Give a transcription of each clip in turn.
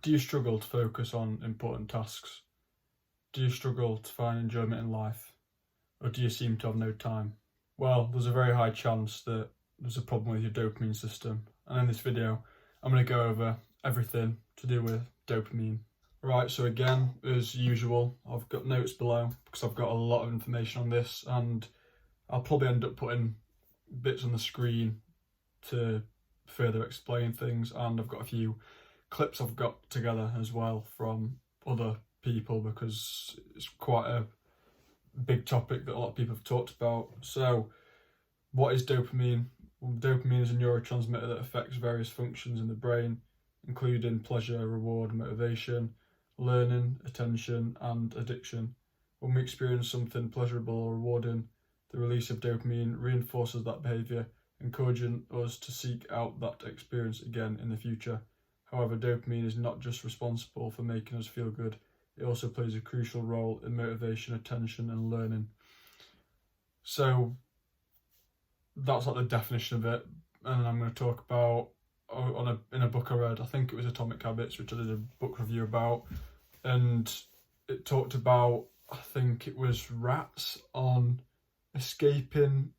Do you struggle to focus on important tasks? Do you struggle to find enjoyment in life? Or do you seem to have no time? Well, there's a very high chance that there's a problem with your dopamine system. And in this video, I'm going to go over everything to do with dopamine. Right, so again, as usual, I've got notes below because I've got a lot of information on this, and I'll probably end up putting bits on the screen to further explain things, and I've got a few clips I've got together as well from other people because it's quite a big topic that a lot of people have talked about. So what is dopamine? Well, dopamine is a neurotransmitter that affects various functions in the brain, including pleasure, reward, motivation, learning, attention, and addiction. When we experience something pleasurable or rewarding, the release of dopamine reinforces that behaviour, encouraging us to seek out that experience again in the future. However, dopamine is not just responsible for making us feel good, it also plays a crucial role in motivation, attention, and learning. So that's like the definition of it, and I'm going to talk about in a book I read. I think it was Atomic Habits, which I did a book review about, and it talked about, I think it was rats on escaping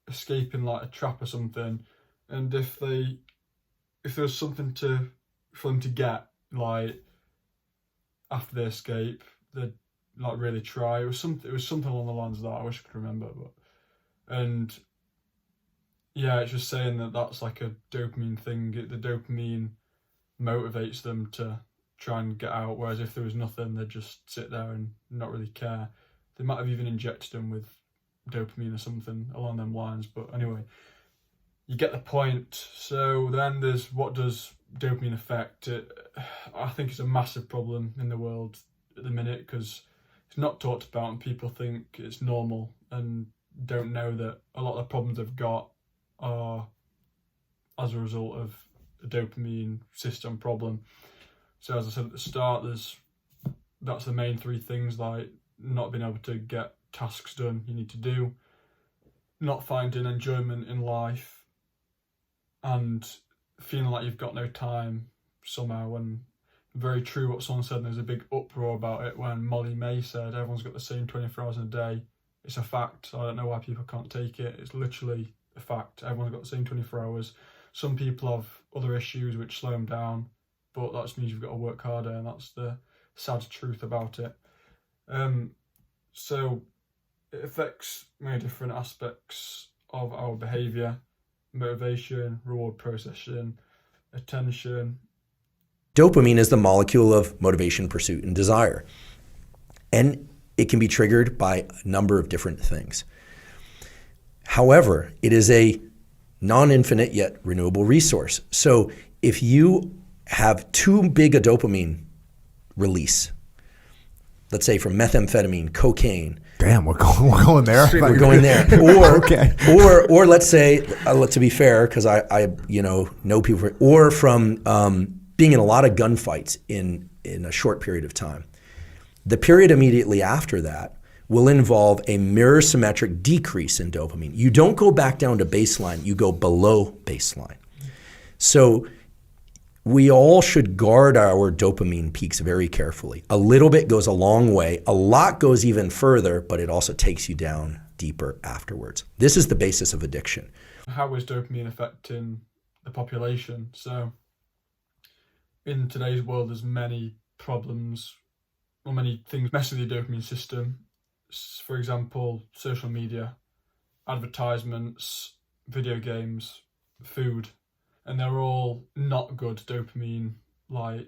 like a trap or something, and if there was something for them to get, like after they escape, they'd like really try. It was something along the lines of that. I wish I could remember, and yeah, it's just saying that that's like a dopamine thing. The dopamine motivates them to try and get out, whereas if there was nothing, they'd just sit there and not really care. They might have even injected them with dopamine or something along them lines, but anyway, you get the point. So then there's, what does dopamine affect? I think it's a massive problem in the world at the minute because it's not talked about and people think it's normal and don't know that a lot of the problems they've got are as a result of a dopamine system problem. So as I said at the start, that's the main three things, like not being able to get tasks done you need to do, not finding enjoyment in life, and feeling like you've got no time somehow. And very true what someone said, and there's a big uproar about it when Molly May said everyone's got the same 24 hours in a day. It's a fact. I don't know why people can't take it. It's literally a fact. Everyone's got the same 24 hours. Some people have other issues which slow them down, but that just means you've got to work harder, and that's the sad truth about it. So it affects many different aspects of our behaviour: motivation, reward processing, attention. Dopamine is the molecule of motivation, pursuit, and desire. And it can be triggered by a number of different things. However, it is a non-infinite yet renewable resource. So if you have too big a dopamine release, let's say from methamphetamine, cocaine. Damn, we're going there. We're going there. Or, okay. or let's say, to be fair, because I know people, or from being in a lot of gunfights in a short period of time. The period immediately after that will involve a mirror symmetric decrease in dopamine. You don't go back down to baseline, you go below baseline. So we all should guard our dopamine peaks very carefully. A little bit goes a long way, a lot goes even further, but it also takes you down deeper afterwards. This is the basis of addiction. How is dopamine affecting the population? So in today's world, there's many problems or many things mess with the dopamine system. For example, social media, advertisements, video games, food, and they're all not good dopamine like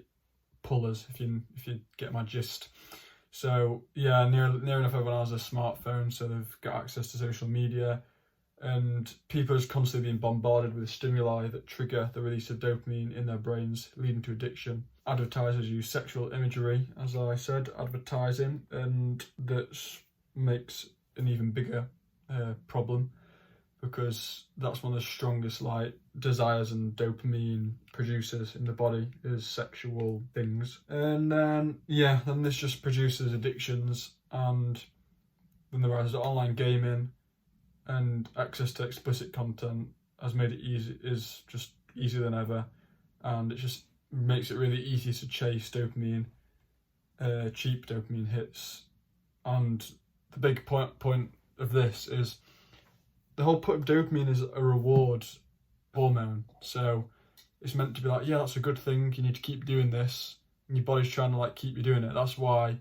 pullers, if you get my gist. So yeah, near enough everyone has a smartphone, so they've got access to social media, and people are just constantly being bombarded with stimuli that trigger the release of dopamine in their brains, leading to addiction. Advertisers use sexual imagery, as I said, advertising, and that makes an even bigger problem, because that's one of the strongest desires and dopamine producers in the body is sexual things. And then this just produces addictions, and then the rise of online gaming and access to explicit content has made it easier than ever, and it's just makes it really easy to chase dopamine, cheap dopamine hits. And the big point of this is the whole point of dopamine is a reward hormone. So it's meant to be like, yeah, that's a good thing, you need to keep doing this, and your body's trying to like keep you doing it. That's why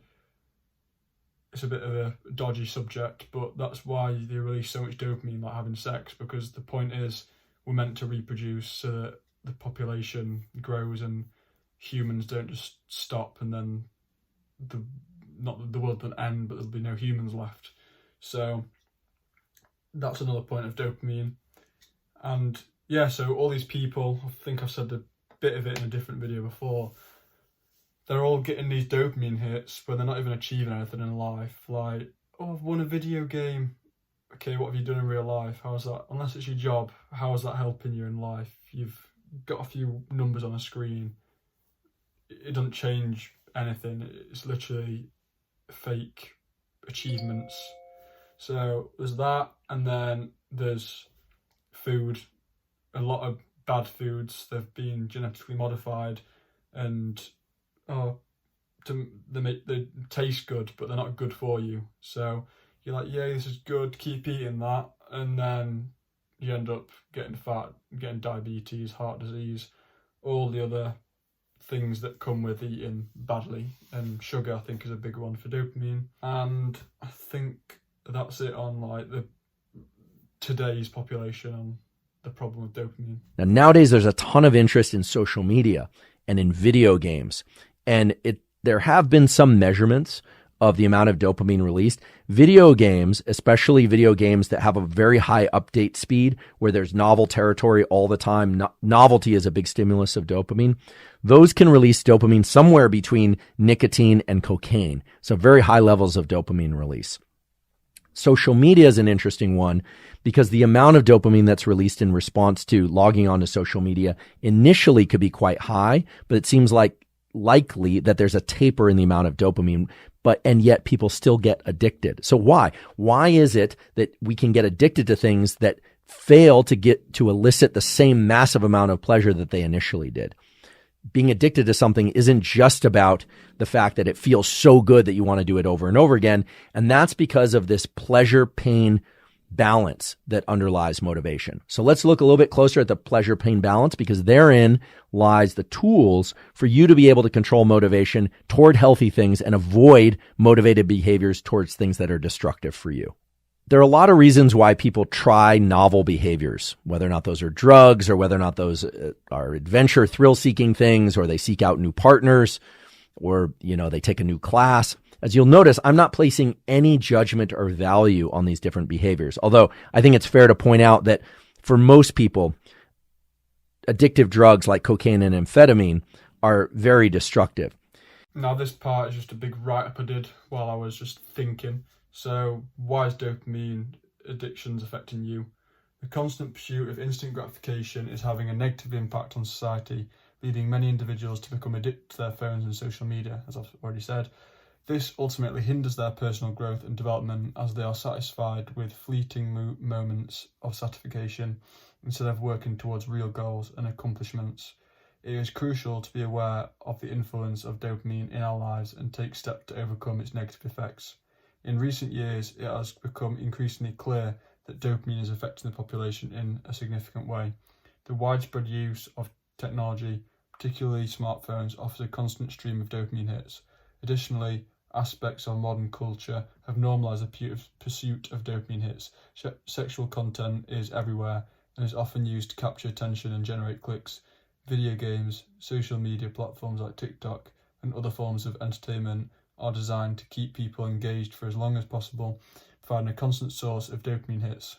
it's a bit of a dodgy subject, but that's why they release so much dopamine like having sex, because the point is we're meant to reproduce so that the population grows and humans don't just stop and then the world will end, but there'll be no humans left. So that's another point of dopamine. And yeah, so all these people, I think I've said a bit of it in a different video before, they're all getting these dopamine hits, but they're not even achieving anything in life. Like, oh, I've won a video game. Okay, what have you done in real life? How's that? Unless it's your job, how is that helping you in life? You've got a few numbers on a screen. It doesn't change anything. It's literally fake achievements. So there's that, and then there's food. A lot of bad foods, they've been genetically modified, and they taste good, but they're not good for you. So you're like, yeah, this is good, keep eating that, and then you end up getting fat, getting diabetes, heart disease, all the other things that come with eating badly. And sugar, I think, is a big one for dopamine. And I think that's it on like today's population on the problem with dopamine. Now, nowadays, there's a ton of interest in social media and in video games. And there have been some measurements of the amount of dopamine released. Video games, especially video games that have a very high update speed, where there's novel territory all the time, novelty is a big stimulus of dopamine. Those can release dopamine somewhere between nicotine and cocaine. So very high levels of dopamine release. Social media is an interesting one because the amount of dopamine that's released in response to logging onto social media initially could be quite high, but it seems likely that there's a taper in the amount of dopamine, and yet people still get addicted. So why? Why is it that we can get addicted to things that fail to elicit the same massive amount of pleasure that they initially did? Being addicted to something isn't just about the fact that it feels so good that you want to do it over and over again. And that's because of this pleasure-pain balance that underlies motivation. So let's look a little bit closer at the pleasure-pain balance, because therein lies the tools for you to be able to control motivation toward healthy things and avoid motivated behaviors towards things that are destructive for you. There are a lot of reasons why people try novel behaviors, whether or not those are drugs or whether or not those are adventure, thrill-seeking things, or they seek out new partners, or, they take a new class. As you'll notice, I'm not placing any judgment or value on these different behaviors, although I think it's fair to point out that for most people, addictive drugs like cocaine and amphetamine are very destructive. Now this part is just a big write-up I did while I was just thinking. So why is dopamine addictions affecting you? The constant pursuit of instant gratification is having a negative impact on society, leading many individuals to become addicted to their phones and social media, as I've already said. This ultimately hinders their personal growth and development, as they are satisfied with fleeting moments of satisfaction instead of working towards real goals and accomplishments. It is crucial to be aware of the influence of dopamine in our lives and take steps to overcome its negative effects. In recent years, it has become increasingly clear that dopamine is affecting the population in a significant way. The widespread use of technology, particularly smartphones, offers a constant stream of dopamine hits. Additionally, aspects of modern culture have normalized the pursuit of dopamine hits. Sexual content is everywhere and is often used to capture attention and generate clicks. Video games, social media platforms like TikTok, and other forms of entertainment are designed to keep people engaged for as long as possible, providing a constant source of dopamine hits.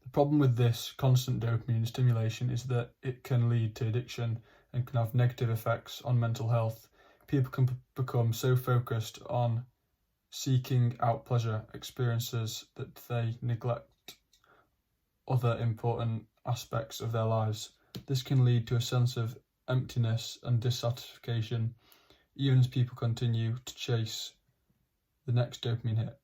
The problem with this constant dopamine stimulation is that it can lead to addiction and can have negative effects on mental health. People can become so focused on seeking out pleasure experiences that they neglect other important aspects of their lives. This can lead to a sense of emptiness and dissatisfaction, even as people continue to chase the next dopamine hit.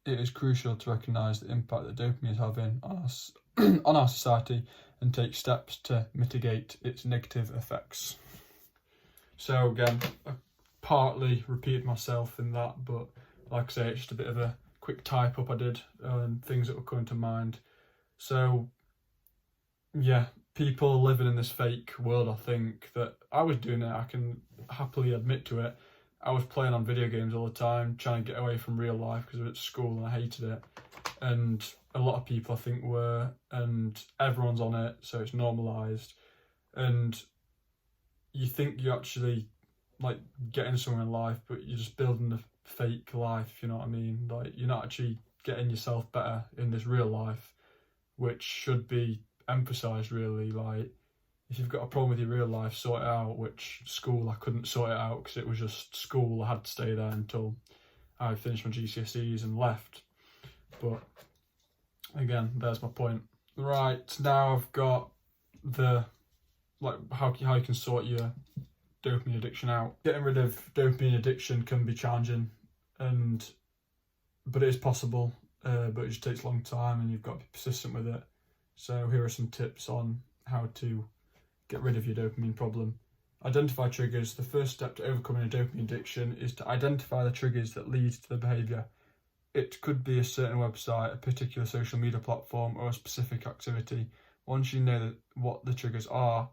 It is crucial to recognise the impact that dopamine is having on us, on our society and take steps to mitigate its negative effects. So again, I partly repeated myself in that, but like I say, it's just a bit of a quick type up I did and things that were coming to mind. So yeah, people living in this fake world, I think that I was doing it, I can happily admit to it. I was playing on video games all the time, trying to get away from real life because I was at school and I hated it. And a lot of people I think were, and everyone's on it, so it's normalised. And you think you actually like getting somewhere in life, but you're just building a fake life, if you know what I mean. Like, you're not actually getting yourself better in this real life, which should be emphasised really. Like, if you've got a problem with your real life, sort it out, which school I couldn't sort it out because it was just school. I had to stay there until I finished my GCSEs and left. But again, there's my point. Right, now I've got the how you can sort your dopamine addiction out. Getting rid of dopamine addiction can be challenging, but it is possible, but it just takes a long time and you've got to be persistent with it. So here are some tips on how to get rid of your dopamine problem. Identify triggers. The first step to overcoming a dopamine addiction is to identify the triggers that lead to the behaviour. It could be a certain website, a particular social media platform, or a specific activity. Once you know what the triggers are,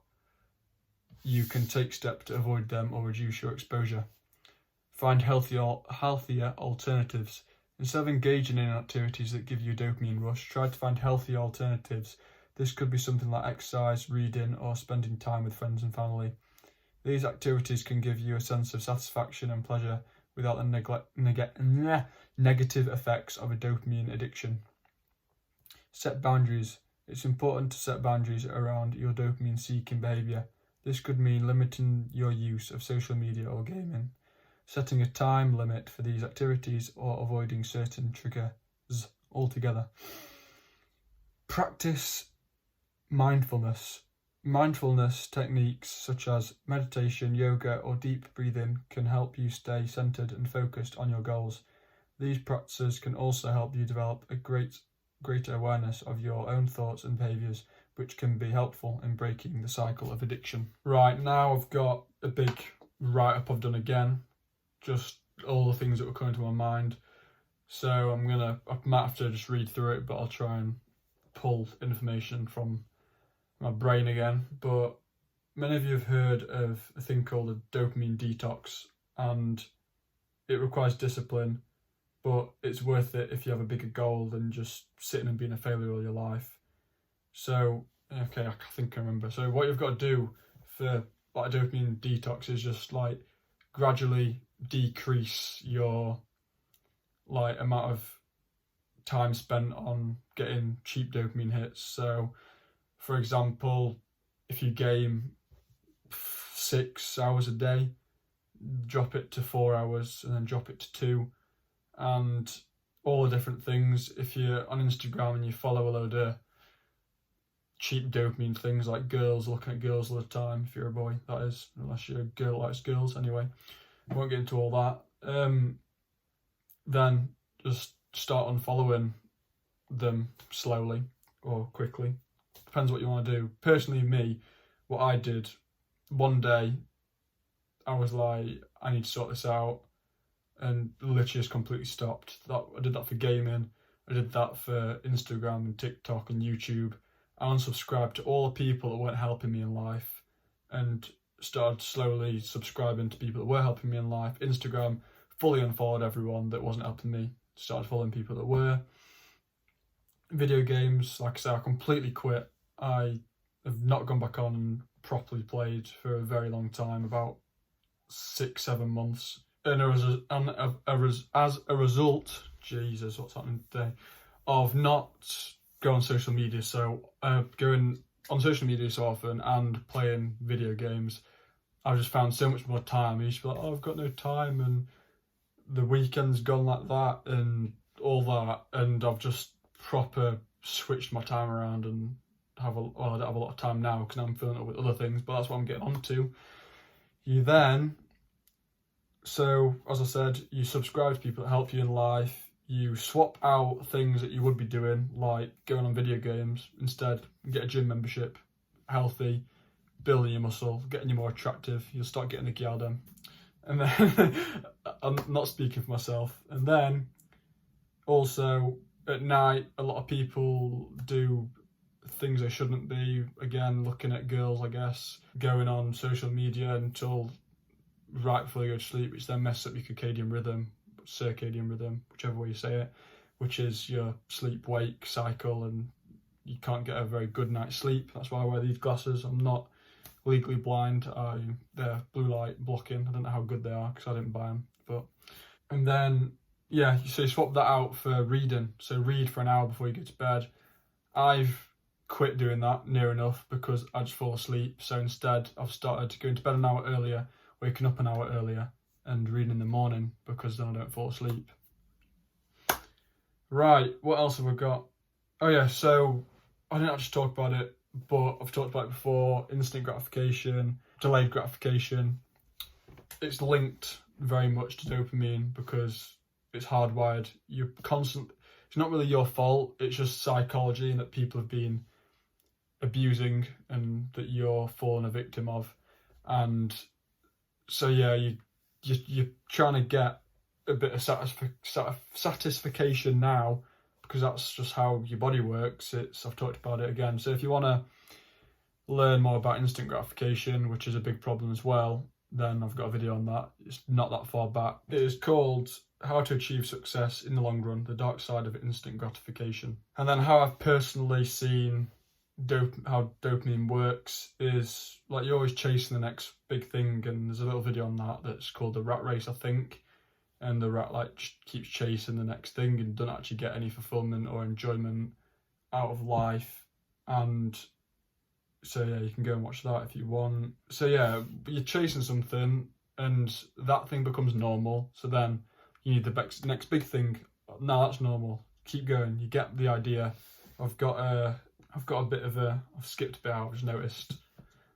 you can take steps to avoid them or reduce your exposure. Find healthier alternatives. Instead of engaging in activities that give you a dopamine rush, try to find healthier alternatives. This could be something like exercise, reading, or spending time with friends and family. These activities can give you a sense of satisfaction and pleasure without the negative effects of a dopamine addiction. Set boundaries. It's important to set boundaries around your dopamine-seeking behaviour. This could mean limiting your use of social media or gaming, setting a time limit for these activities, or avoiding certain triggers altogether. Practice mindfulness. Mindfulness techniques such as meditation, yoga, or deep breathing can help you stay centered and focused on your goals. These practices can also help you develop a greater awareness of your own thoughts and behaviours, which can be helpful in breaking the cycle of addiction. Right, now I've got a big write-up I've done again, just all the things that were coming to my mind. So I might have to just read through it, but I'll try and pull information from my brain again. But many of you have heard of a thing called a dopamine detox, and it requires discipline, but it's worth it if you have a bigger goal than just sitting and being a failure all your life. So, okay, I think I remember. So what you've got to do for like a dopamine detox is just like gradually decrease your like amount of time spent on getting cheap dopamine hits. So, for example, if you game 6 hours a day, drop it to 4 hours and then drop it to 2, and all the different things. If you're on Instagram and you follow a load of cheap dopamine things like girls, looking at girls all the time, if you're a boy, that is, unless you're a girl that likes girls. Anyway, I won't get into all that. Then just start unfollowing them slowly or quickly. Depends what you want to do. Personally, me, what I did, one day I was like, I need to sort this out, and literally just completely stopped. I did that for gaming, I did that for Instagram and TikTok and YouTube. I unsubscribed to all the people that weren't helping me in life and started slowly subscribing to people that were helping me in life. Instagram, fully unfollowed everyone that wasn't helping me, started following people that were. Video games, like I said, I completely quit. I have not gone back on and properly played for a very long time, about 6-7 months. And as a result, Jesus, what's happening today, of not going on social media, so going on social media so often and playing video games, I've just found so much more time. I used to be like, oh, I've got no time, and the weekend's gone like that, and all that, and I've just proper switched my time around and I don't have a lot of time now because I'm filling it up with other things, but that's what I'm getting onto. So as I said, you subscribe to people that help you in life, you swap out things that you would be doing, like going on video games, instead get a gym membership, healthy, building your muscle, getting you more attractive. You'll start getting the gyaldem. And then, I'm not speaking for myself. And then, also, at night, a lot of people do things they shouldn't be. Again, looking at girls, I guess, going on social media until right before they go to sleep, which then messes up your circadian rhythm, whichever way you say it, which is your sleep-wake cycle, and you can't get a very good night's sleep. That's why I wear these glasses. I'm not legally blind. They're blue light blocking. I don't know how good they are because I didn't buy them. And then, yeah, so you swap that out for reading. So read for an hour before you go to bed. I've quit doing that near enough because I just fall asleep. So instead, I've started going to bed an hour earlier, waking up an hour earlier, and reading in the morning because then I don't fall asleep. Right, what else have we got? Oh yeah, so I didn't actually talk about it, but I've talked about it before. Instant gratification, delayed gratification. It's linked very much to dopamine because it's hardwired. It's not really your fault, it's just psychology and that people have been abusing and that you're falling a victim of. And so yeah, you're trying to get a bit of satisfaction now because that's just how your body works. I've talked about it again. So if you want to learn more about instant gratification, which is a big problem as well, then I've got a video on that. It's not that far back. It is called How to Achieve Success in the Long Run, the Dark Side of Instant Gratification. And then how I've personally seen how dopamine works is like you're always chasing the next big thing, and there's a little video on that that's called the rat race, I think, and the rat keeps chasing the next thing and doesn't actually get any fulfillment or enjoyment out of life. And so yeah, you can go and watch that if you want. So yeah, but you're chasing something and that thing becomes normal, so then you need the next big thing. No, that's normal, keep going. You get the idea. I've skipped a bit out, I've just noticed,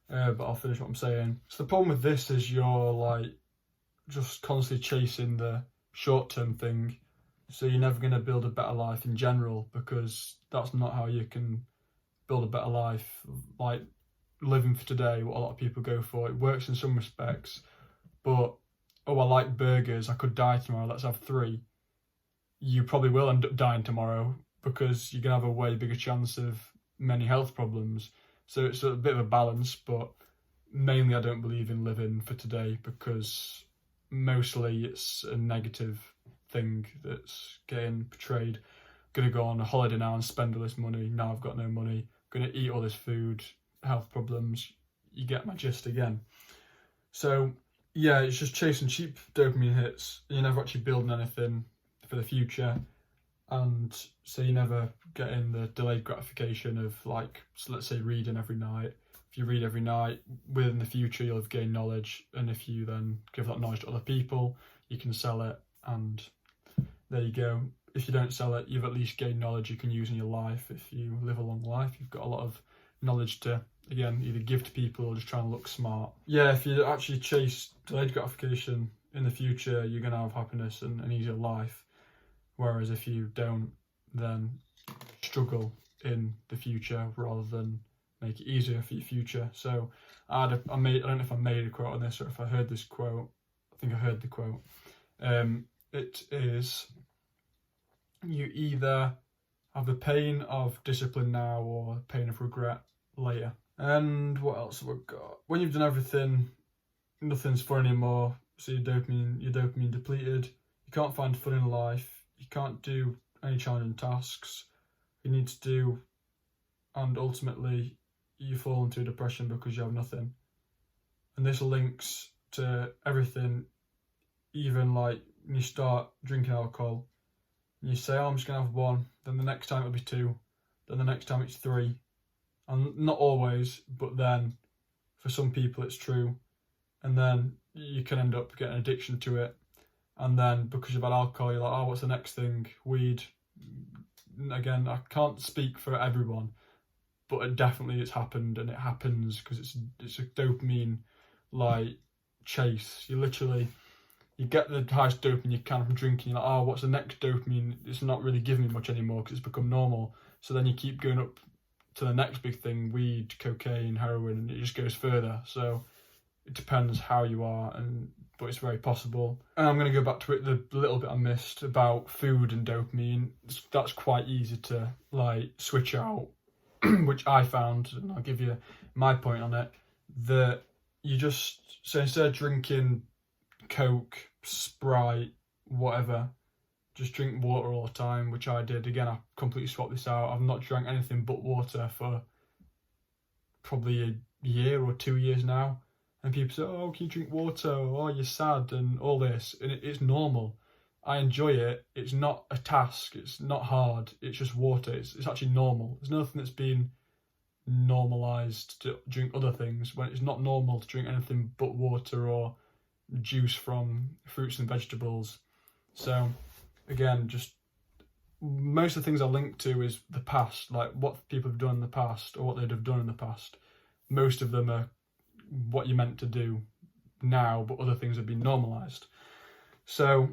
but I'll finish what I'm saying. So the problem with this is you're like just constantly chasing the short-term thing, so you're never going to build a better life in general, because that's not how you can build a better life. Like living for today, what a lot of people go for, it works in some respects, but I like burgers, I could die tomorrow, let's have 3. You probably will end up dying tomorrow because you're going to have a way bigger chance of many health problems. So it's a bit of a balance, but mainly I don't believe in living for today because mostly it's a negative thing that's getting portrayed. Gonna go on a holiday now and spend all this money. Now I've got no money. Gonna eat all this food, health problems. You get my gist again. So yeah, it's just chasing cheap dopamine hits. You're never actually building anything for the future. And so you never get in the delayed gratification of, like, so let's say reading every night. If you read every night, within the future you'll have gained knowledge, and if you then give that knowledge to other people, you can sell it, and there you go. If you don't sell it, you've at least gained knowledge you can use in your life. If you live a long life, you've got a lot of knowledge to, again, either give to people or just try and look smart. Yeah, if you actually chase delayed gratification in the future, you're going to have happiness and an easier life. Whereas if you don't, then struggle in the future rather than make it easier for your future. So I don't know if I made a quote on this or if I heard this quote. I think I heard the quote. It is, you either have the pain of discipline now or the pain of regret later. And what else have we got? When you've done everything, nothing's fun anymore. So you're dopamine depleted. You can't find fun in life. You can't do any challenging tasks you need to do, and ultimately you fall into depression because you have nothing. And this links to everything, even like when you start drinking alcohol, and you say, oh, I'm just going to have 1, then the next time it'll be 2, then the next time it's 3. And not always, but then for some people it's true. And then you can end up getting addiction to it. And then because you've had alcohol, you're like, oh, what's the next thing? Weed. Again, I can't speak for everyone, but it's happened, and it happens because it's a dopamine like chase. You literally you get the highest dopamine you can from drinking. You're like, oh, what's the next dopamine? It's not really giving me much anymore because it's become normal. So then you keep going up to the next big thing: weed, cocaine, heroin, and it just goes further. So it depends how you are, but it's very possible. And I'm going to go back to it, the little bit I missed about food and dopamine. That's quite easy to like switch out, which I found, and I'll give you my point on it, that so instead of drinking Coke, Sprite, whatever, just drink water all the time, which I did. Again, I completely swapped this out. I've not drank anything but water for probably a year or 2 years now. And people say, oh, can you drink water? Oh, you're sad and all this. And it's normal. I enjoy it. It's not a task. It's not hard. It's just water. It's actually normal. There's nothing that's been normalised to drink other things when it's not normal to drink anything but water or juice from fruits and vegetables. So again, just most of the things I link to is the past, like what people have done in the past or what they'd have done in the past. Most of them are what you're meant to do now, but other things have been normalised. So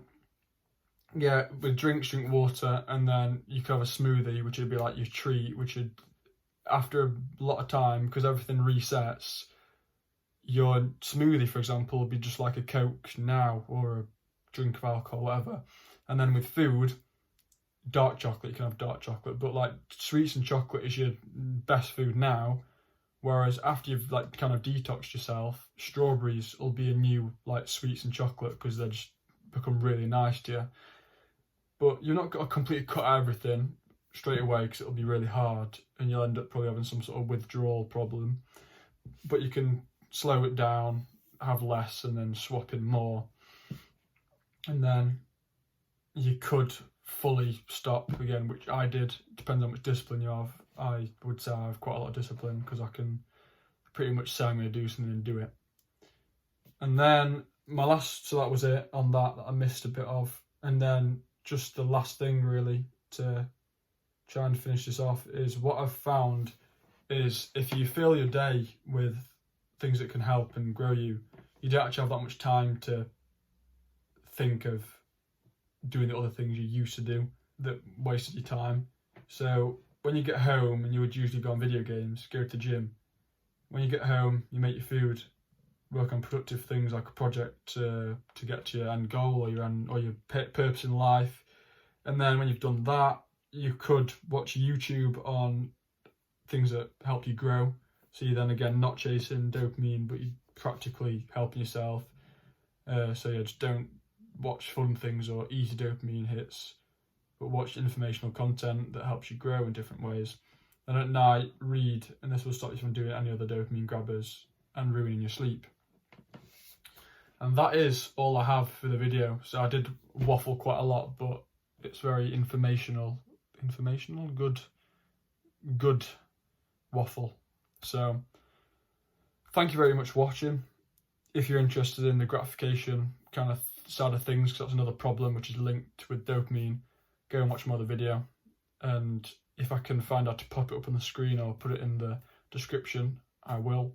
yeah, with drinks, drink water, and then you could have a smoothie, which would be like your treat, which would, after a lot of time, because everything resets, your smoothie, for example, would be just like a Coke now, or a drink of alcohol, whatever. And then with food, dark chocolate, you can have dark chocolate, but like sweets and chocolate is your best food now. Whereas after you've like kind of detoxed yourself, strawberries will be a new like sweets and chocolate because they just become really nice to you. But you're not got to completely cut out everything straight away because it'll be really hard and you'll end up probably having some sort of withdrawal problem. But you can slow it down, have less, and then swap in more. And then you could fully stop again, which I did. Depends on how much discipline you have. I would say I have quite a lot of discipline because I can pretty much say I'm going to do something and do it. And then so that was it on that I missed a bit of. And then just the last thing really to try and finish this off is what I've found is if you fill your day with things that can help and grow you, you don't actually have that much time to think of doing the other things you used to do that wasted your time. So when you get home, and you would usually go on video games, go to the gym. When you get home, you make your food, work on productive things like a project to get to your end goal or your purpose in life. And then when you've done that, you could watch YouTube on things that help you grow. So you then again not chasing dopamine, but you're practically helping yourself. So yeah, just don't watch fun things or easy dopamine hits, but watch informational content that helps you grow in different ways. And at night, read, and this will stop you from doing any other dopamine grabbers and ruining your sleep. And that is all I have for the video. So I did waffle quite a lot, but it's very informational, good waffle. So thank you very much for watching. If you're interested in the gratification kind of side of things, because that's another problem which is linked with dopamine, go and watch my other video. And if I can find out to pop it up on the screen or put it in the description, I will.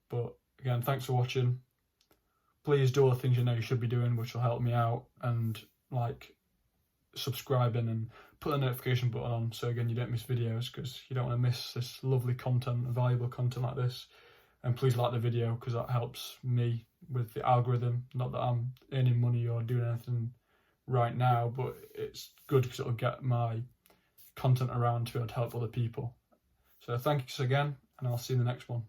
But again, thanks for watching. Please do all the things you know you should be doing, which will help me out, and like subscribing and put the notification button on so again you don't miss videos, because you don't want to miss this lovely content, valuable content like this. And please like the video because that helps me with the algorithm. Not that I'm earning money or doing anything right now, but it's good because it'll get my content around to be able to help other people. So thank you again, and I'll see you in the next one.